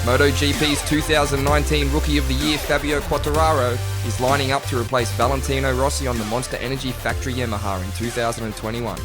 MotoGP's 2019 Rookie of the Year Fabio Quartararo is lining up to replace Valentino Rossi on the Monster Energy Factory Yamaha in 2021.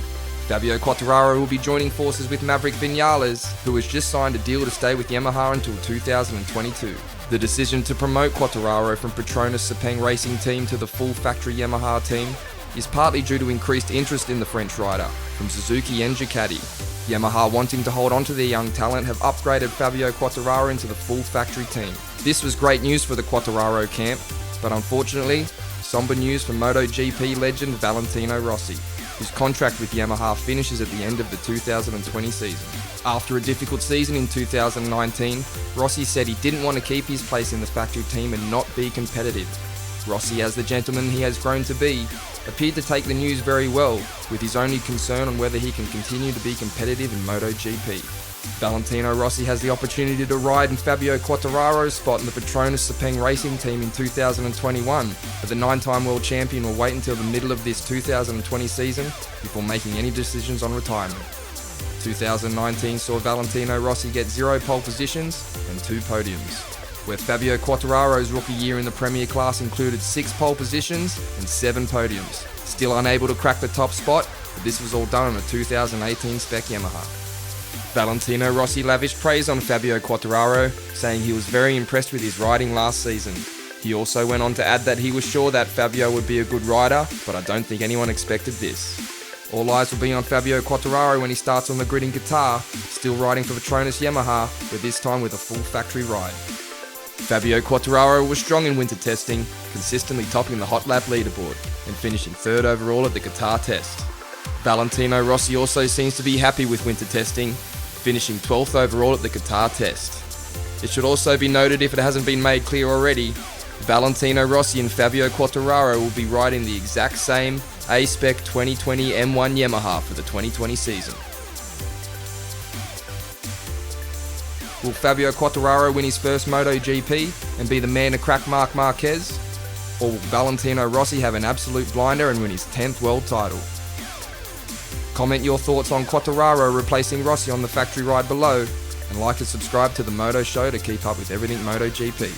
Fabio Quartararo will be joining forces with Maverick Vinales, who has just signed a deal to stay with Yamaha until 2022. The decision to promote Quartararo from Petronas Sepang Racing Team to the full factory Yamaha team is partly due to increased interest in the French rider from Suzuki and Ducati. Yamaha, wanting to hold on to their young talent, have upgraded Fabio Quartararo into the full factory team. This was great news for the Quartararo camp, but unfortunately, somber news for MotoGP legend Valentino Rossi, whose contract with Yamaha finishes at the end of the 2020 season. After a difficult season in 2019, Rossi said he didn't want to keep his place in the factory team and not be competitive. Rossi, as the gentleman he has grown to be, appeared to take the news very well, with his only concern on whether he can continue to be competitive in MotoGP. Valentino Rossi has the opportunity to ride in Fabio Quartararo's spot in the Petronas Sepang Racing Team in 2021, but the 9-time world champion will wait until the middle of this 2020 season before making any decisions on retirement. 2019 saw Valentino Rossi get 0 pole positions and 2 podiums, where Fabio Quartararo's rookie year in the Premier class included 6 pole positions and 7 podiums. Still unable to crack the top spot, but this was all done on a 2018 spec Yamaha. Valentino Rossi lavished praise on Fabio Quartararo, saying he was very impressed with his riding last season. He also went on to add that he was sure that Fabio would be a good rider, but I don't think anyone expected this. All eyes will be on Fabio Quartararo when he starts on the grid in Qatar, still riding for Petronas Yamaha, but this time with a full factory ride. Fabio Quartararo was strong in winter testing, consistently topping the hot lap leaderboard and finishing 3rd overall at the Qatar test. Valentino Rossi also seems to be happy with winter testing, finishing 12th overall at the Qatar test. It should also be noted, if it hasn't been made clear already, Valentino Rossi and Fabio Quartararo will be riding the exact same A-Spec 2020 M1 Yamaha for the 2020 season. Will Fabio Quartararo win his first MotoGP and be the man to crack Marc Marquez? Or will Valentino Rossi have an absolute blinder and win his 10th world title? Comment your thoughts on Quartararo replacing Rossi on the factory ride below, and like and subscribe to the Moto Show to keep up with everything MotoGP.